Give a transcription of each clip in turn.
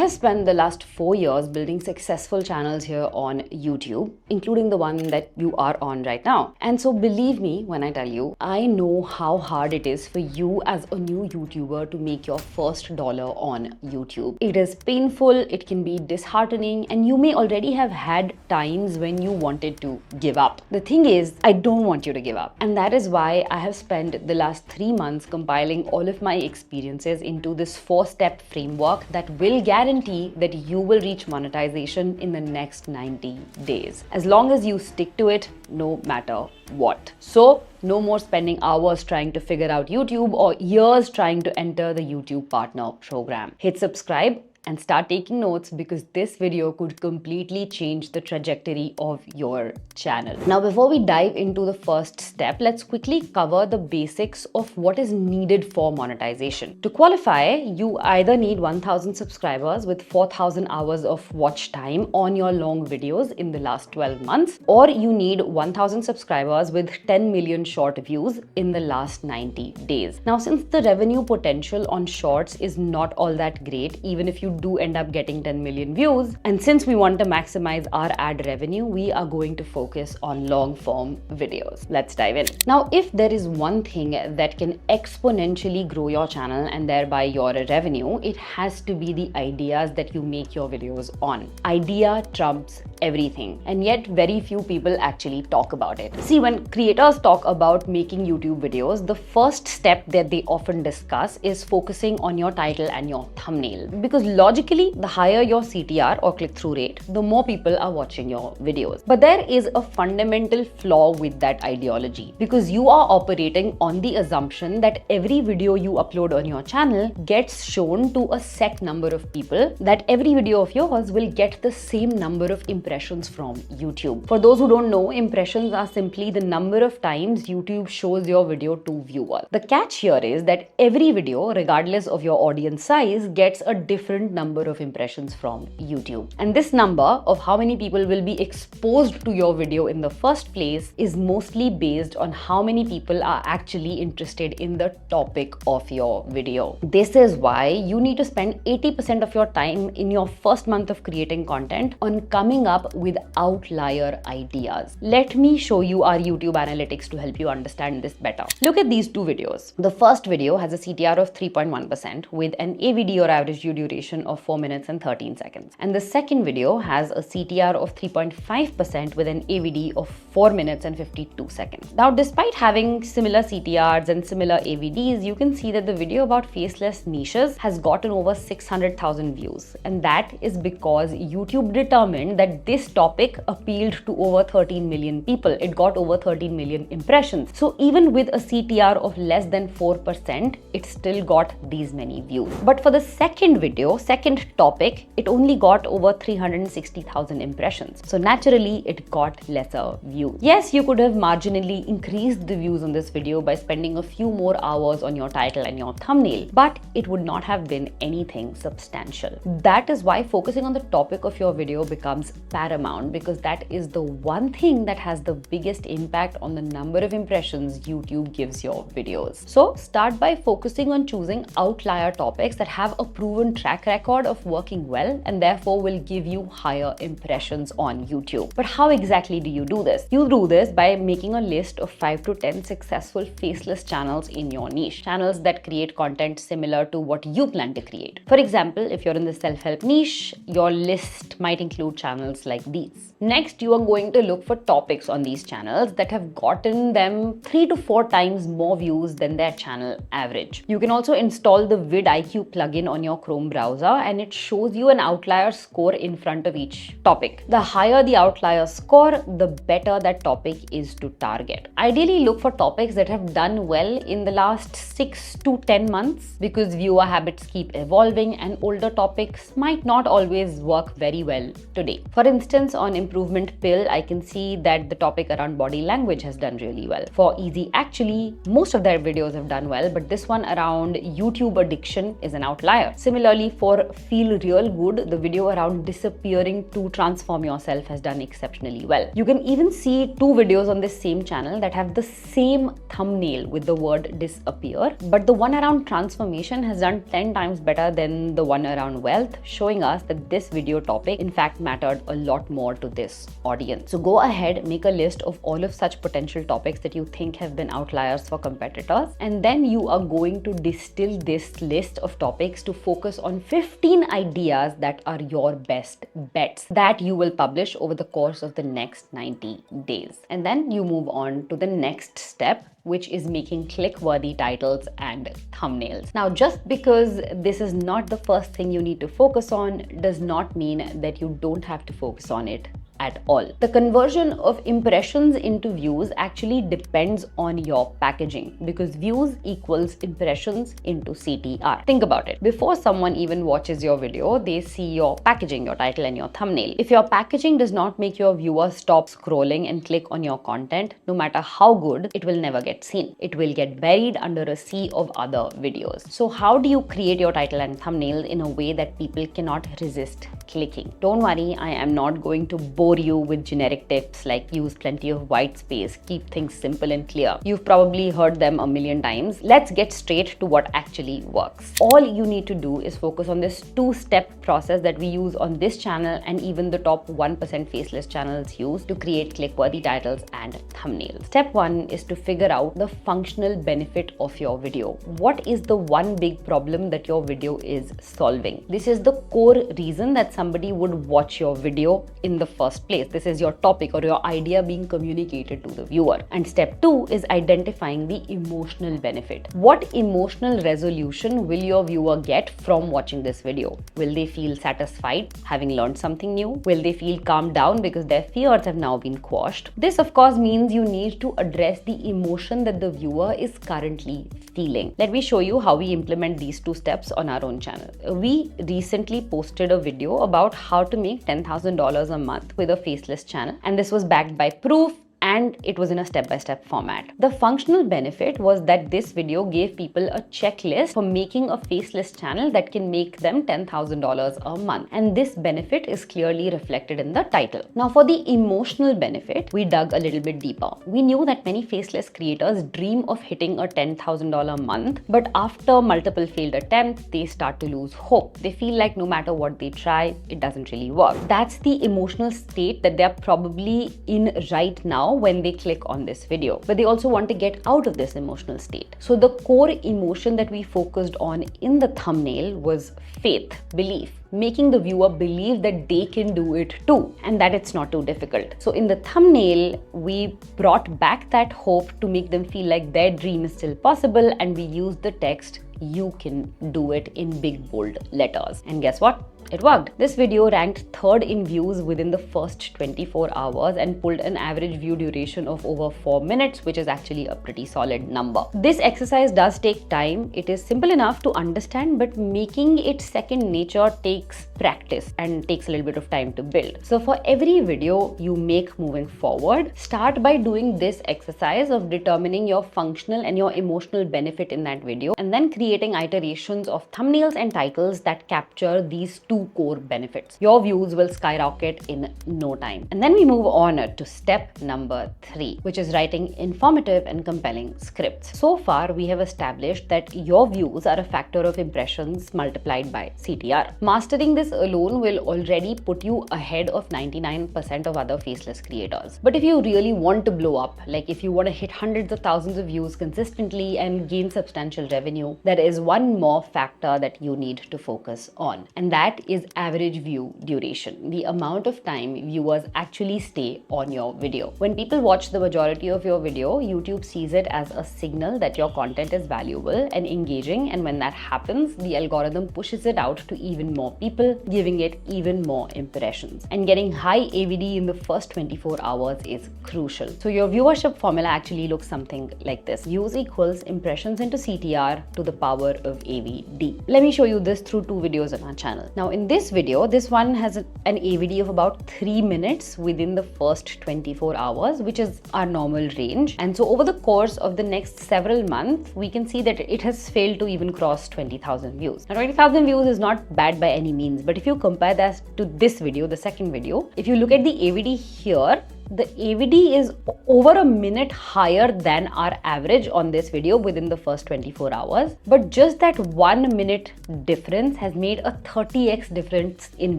have spent the last 4 years building successful channels here on YouTube, including the one that you are on right now. And so believe me when I tell you, I know how hard it is for you as a new YouTuber to make your first dollar on YouTube. It is painful, it can be disheartening, and you may already have had times when you wanted to give up. The thing is, I don't want you to give up. And that is why I have spent the last 3 months compiling all of my experiences into this 4-step framework that will guarantee that you will reach monetization in the next 90 days. As long as you stick to it, no matter what. So, no more spending hours trying to figure out YouTube or years trying to enter the YouTube Partner Program. Hit subscribe and start taking notes because this video could completely change the trajectory of your channel. Now, before we dive into the first step, let's quickly cover the basics of what is needed for monetization. To qualify, you either need 1,000 subscribers with 4,000 hours of watch time on your long videos in the last 12 months, or you need 1,000 subscribers with 10 million short views in the last 90 days. Now, since the revenue potential on shorts is not all that great, even if you do end up getting 10 million views, and since we want to maximize our ad revenue, we are going to focus on long form videos. Let's dive in. Now, if there is one thing that can exponentially grow your channel and thereby your revenue, it has to be the ideas that you make your videos on. Idea trumps everything, and yet very few people actually talk about it. See, when creators talk about making YouTube videos, the first step that they often discuss is focusing on your title and your thumbnail, because logically, the higher your CTR or click-through rate, the more people are watching your videos. But there is a fundamental flaw with that ideology, because you are operating on the assumption that every video you upload on your channel gets shown to a set number of people, that every video of yours will get the same number of impressions from YouTube. For those who don't know, impressions are simply the number of times YouTube shows your video to viewers. The catch here is that every video, regardless of your audience size, gets a different number of impressions from YouTube. And this number of how many people will be exposed to your video in the first place is mostly based on how many people are actually interested in the topic of your video. This is why you need to spend 80% of your time in your first month of creating content on coming up with outlier ideas. Let me show you our YouTube analytics to help you understand this better. Look at these two videos. The first video has a CTR of 3.1% with an AVD or average view duration of 4 minutes and 13 seconds. And the second video has a CTR of 3.5% with an AVD of 4 minutes and 52 seconds. Now, despite having similar CTRs and similar AVDs, you can see that the video about faceless niches has gotten over 600,000 views. And that is because YouTube determined that this topic appealed to over 13 million people. It got over 13 million impressions. So even with a CTR of less than 4%, it still got these many views. But for the second video, second topic, it only got over 360,000 impressions. So naturally, it got lesser views. Yes, you could have marginally increased the views on this video by spending a few more hours on your title and your thumbnail, but it would not have been anything substantial. That is why focusing on the topic of your video becomes paramount, because that is the one thing that has the biggest impact on the number of impressions YouTube gives your videos. So start by focusing on choosing outlier topics that have a proven track record of working well and therefore will give you higher impressions on YouTube. But how exactly do you do this? You do this by making a list of 5 to 10 successful faceless channels in your niche, channels that create content similar to what you plan to create. For example, if you're in the self-help niche, your list might include channels like these. Next, you are going to look for topics on these channels that have gotten them 3 to 4 times more views than their channel average. You can also install the vidIQ plugin on your Chrome browser, and it shows you an outlier score in front of each topic. The higher the outlier score, the better that topic is to target. Ideally, look for topics that have done well in the last 6 to 10 months, because viewer habits keep evolving and older topics might not always work very well today. For instance, on improvement pill, I can see that the topic around body language has done really well. For Easy Actually, most of their videos have done well, but this one around YouTube addiction is an outlier. Similarly, for or feel real good, the video around disappearing to transform yourself has done exceptionally well. You can even see two videos on this same channel that have the same thumbnail with the word disappear, but the one around transformation has done 10 times better than the one around wealth, showing us that this video topic in fact mattered a lot more to this audience. So go ahead, make a list of all of such potential topics that you think have been outliers for competitors, and then you are going to distill this list of topics to focus on 15 ideas that are your best bets that you will publish over the course of the next 90 days. And then you move on to the next step, which is making click-worthy titles and thumbnails. Now, just because this is not the first thing you need to focus on does not mean that you don't have to focus on it at all. The conversion of impressions into views actually depends on your packaging, because views equals impressions into CTR. Think about it. Before someone even watches your video, they see your packaging, your title and your thumbnail. If your packaging does not make your viewer stop scrolling and click on your content, no matter how good, it will never get seen. It will get buried under a sea of other videos. So how do you create your title and thumbnail in a way that people cannot resist clicking? Don't worry, I am not going to bore you with generic tips like use plenty of white space, keep things simple and clear. You've probably heard them a million times. Let's get straight to what actually works. All you need to do is focus on this two-step process that we use on this channel and even the top 1% faceless channels use to create click-worthy titles and thumbnails. Step 1 is to figure out the functional benefit of your video. What is the one big problem that your video is solving? This is the core reason that somebody would watch your video in the first place. This is your topic or your idea being communicated to the viewer. And step 2 is identifying the emotional benefit. What emotional resolution will your viewer get from watching this video? Will they feel satisfied having learned something new? Will they feel calmed down because their fears have now been quashed? This of course means you need to address the emotion that the viewer is currently feeling. Let me show you how we implement these two steps on our own channel. We recently posted a video about how to make $10,000 a month with a faceless channel, and this was backed by proof, and it was in a step-by-step format. The functional benefit was that this video gave people a checklist for making a faceless channel that can make them $10,000 a month, and this benefit is clearly reflected in the title. Now for the emotional benefit, we dug a little bit deeper. We knew that many faceless creators dream of hitting a $10,000 a month, but after multiple failed attempts, they start to lose hope. They feel like no matter what they try, it doesn't really work. That's the emotional state that they're probably in right now when they click on this video, but they also want to get out of this emotional state. So the core emotion that we focused on in the thumbnail was faith, belief, making the viewer believe that they can do it too and that it's not too difficult. So in the thumbnail, we brought back that hope to make them feel like their dream is still possible, and we used the text "You can do it" in big bold letters. And guess what? It worked. This video ranked 3rd in views within the first 24 hours and pulled an average view duration of over 4 minutes, which is actually a pretty solid number. This exercise does take time. It is simple enough to understand, but making it second nature takes practice and takes a little bit of time to build. So for every video you make moving forward, start by doing this exercise of determining your functional and your emotional benefit in that video, and then creating iterations of thumbnails and titles that capture these two core benefits. Your views will skyrocket in no time. And then we move on to step number 3, which is writing informative and compelling scripts. So far, we have established that your views are a factor of impressions multiplied by CTR. Mastering this alone will already put you ahead of 99% of other faceless creators. But if you really want to blow up, like if you want to hit hundreds of thousands of views consistently and gain substantial revenue, there is one more factor that you need to focus on, and that is average view duration, the amount of time viewers actually stay on your video. When people watch the majority of your video, YouTube sees it as a signal that your content is valuable and engaging, and when that happens, the algorithm pushes it out to even more people, giving it even more impressions. And getting high AVD in the first 24 hours is crucial. So your viewership formula actually looks something like this. Views equals impressions into CTR to the power of AVD. Let me show you this through 2 videos on our channel. Now in this video, this one has an AVD of about 3 minutes within the first 24 hours, which is our normal range. And so over the course of the next several months, we can see that it has failed to even cross 20,000 views. Now 20,000 views is not bad by any means, but if you compare that to this video, the second video, if you look at the AVD here, the AVD is over a minute higher than our average on this video within the first 24 hours. But just that 1 minute difference has made a 30x difference in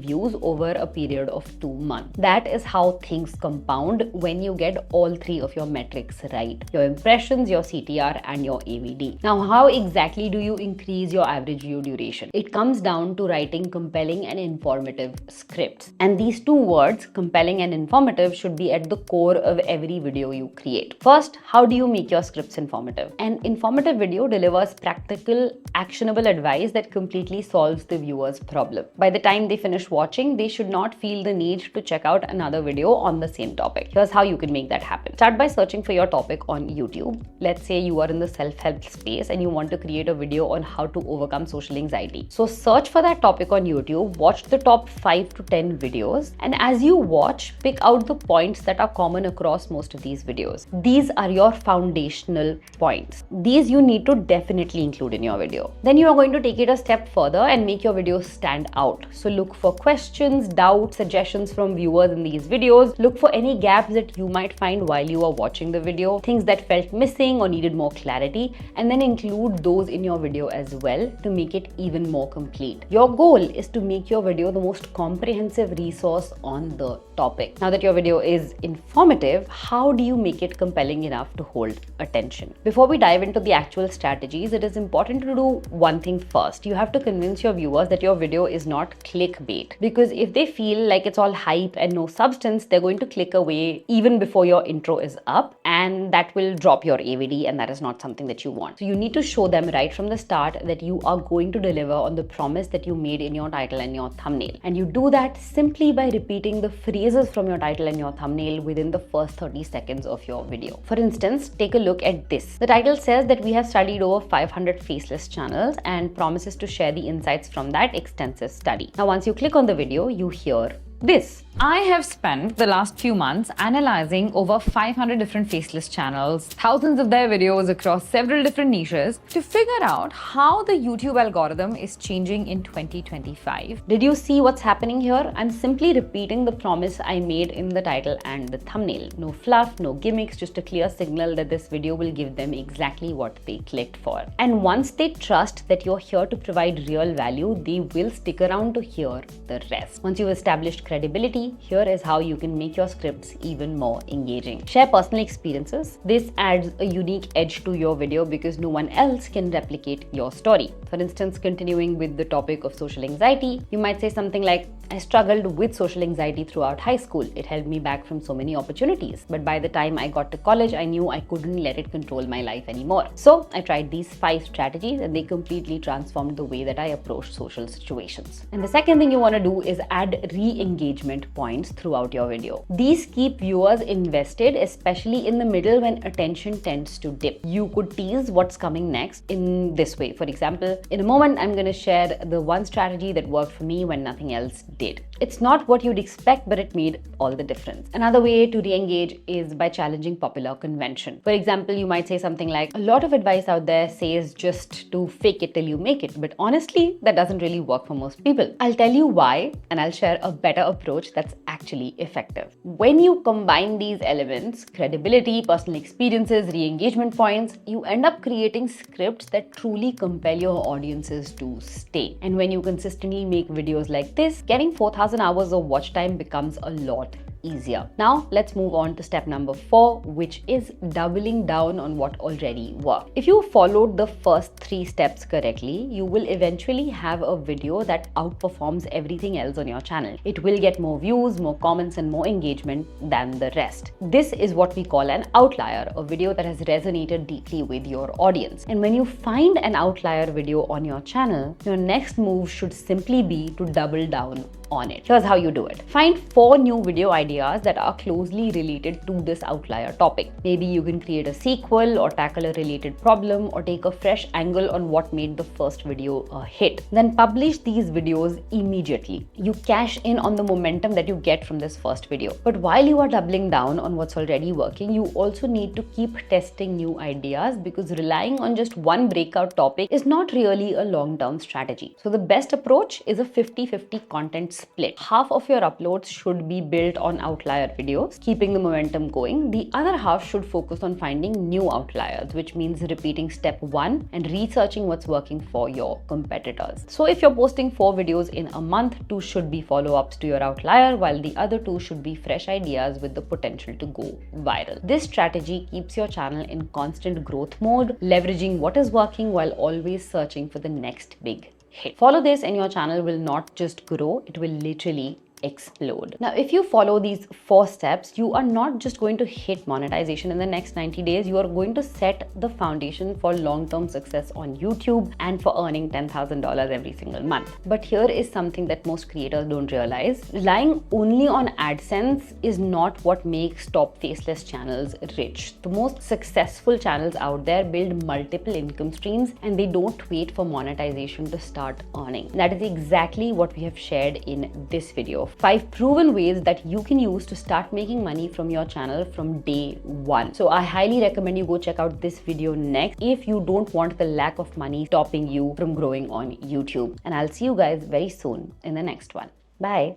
views over a period of 2 months. That is how things compound when you get all 3 of your metrics right: your impressions, your CTR, and your AVD. Now, how exactly do you increase your average view duration? It comes down to writing compelling and informative scripts. And these 2 words, compelling and informative, should be at the core of every video you create. First, how do you make your scripts informative? An informative video delivers practical, actionable advice that completely solves the viewer's problem. By the time they finish watching, they should not feel the need to check out another video on the same topic. Here's how you can make that happen. Start by searching for your topic on YouTube. Let's say you are in the self-help space and you want to create a video on how to overcome social anxiety. So search for that topic on YouTube, watch the top 5 to 10 videos, and as you watch, pick out the points that are common across most of these videos. These are your foundational points. These you need to definitely include in your video. Then you are going to take it a step further and make your video stand out. So look for questions, doubts, suggestions from viewers in these videos. Look for any gaps that you might find while you are watching the video, things that felt missing or needed more clarity, and then include those in your video as well to make it even more complete. Your goal is to make your video the most comprehensive resource on the topic. Now that your video is informative, how do you make it compelling enough to hold attention? Before we dive into the actual strategies, it is important to do one thing first. You have to convince your viewers that your video is not clickbait, because if they feel like it's all hype and no substance, they're going to click away even before your intro is up, and that will drop your AVD, and that is not something that you want. So you need to show them right from the start that you are going to deliver on the promise that you made in your title and your thumbnail. And you do that simply by repeating the phrases from your title and your thumbnail within the first 30 seconds of your video. For instance, take a look at this. The title says that we have studied over 500 faceless channels and promises to share the insights from that extensive study. Now, once you click on the video, you hear this. I have spent the last few months analyzing over 500 different faceless channels, thousands of their videos across several different niches to figure out how the YouTube algorithm is changing in 2025. Did you see what's happening here? I'm simply repeating the promise I made in the title and the thumbnail. No fluff, no gimmicks, just a clear signal that this video will give them exactly what they clicked for. And once they trust that you're here to provide real value, they will stick around to hear the rest. Once you've established credibility, here is how you can make your scripts even more engaging. Share personal experiences. This adds a unique edge to your video because no one else can replicate your story. For instance, continuing with the topic of social anxiety, you might say something like, I struggled with social anxiety throughout high school. It held me back from so many opportunities. But by the time I got to college, I knew I couldn't let it control my life anymore. So I tried these 5 strategies and they completely transformed the way that I approach social situations. And the second thing you want to do is add re-engagement points throughout your video. These keep viewers invested, especially in the middle when attention tends to dip. You could tease what's coming next in this way. For example, in a moment, I'm going to share the one strategy that worked for me when nothing else did. It's not what you'd expect, but it made all the difference. Another way to re-engage is by challenging popular convention. For example, you might say something like, a lot of advice out there says just to fake it till you make it, but honestly, that doesn't really work for most people. I'll tell you why, and I'll share a better approach that's actually effective. When you combine these elements, credibility, personal experiences, re-engagement points, you end up creating scripts that truly compel your audiences to stay. And when you consistently make videos like this, getting 4,000 hours of watch time becomes a lot easier. Now let's move on to step number 4, which is doubling down on what already worked. If you followed the first 3 steps correctly, you will eventually have a video that outperforms everything else on your channel. It will get more views, more comments, and more engagement than the rest. This is what we call an outlier, a video that has resonated deeply with your audience. And when you find an outlier video on your channel, your next move should simply be to double down on it. Here's how you do it. Find 4 new video ideas ideas that are closely related to this outlier topic. Maybe you can create a sequel or tackle a related problem or take a fresh angle on what made the first video a hit. Then publish these videos immediately. You cash in on the momentum that you get from this first video. But while you are doubling down on what's already working, you also need to keep testing new ideas, because relying on just one breakout topic is not really a long-term strategy. So the best approach is a 50-50 content split. Half of your uploads should be built on outlier videos, keeping the momentum going. The other half should focus on finding new outliers, which means repeating step 1 and researching what's working for your competitors. So if you're posting 4 videos in a month, 2 should be follow-ups to your outlier, while the other 2 should be fresh ideas with the potential to go viral. This strategy keeps your channel in constant growth mode, leveraging what is working while always searching for the next big hit. Follow this and your channel will not just grow, it will literally explode. Now, if you follow these 4 steps, you are not just going to hit monetization in the next 90 days, you are going to set the foundation for long-term success on YouTube and for earning $10,000 every single month. But here is something that most creators don't realize. Relying only on AdSense is not what makes top faceless channels rich. The most successful channels out there build multiple income streams and they don't wait for monetization to start earning. That is exactly what we have shared in this video. 5 proven ways that you can use to start making money from your channel from day 1. So I highly recommend you go check out this video next if you don't want the lack of money stopping you from growing on YouTube. And I'll see you guys very soon in the next one. Bye.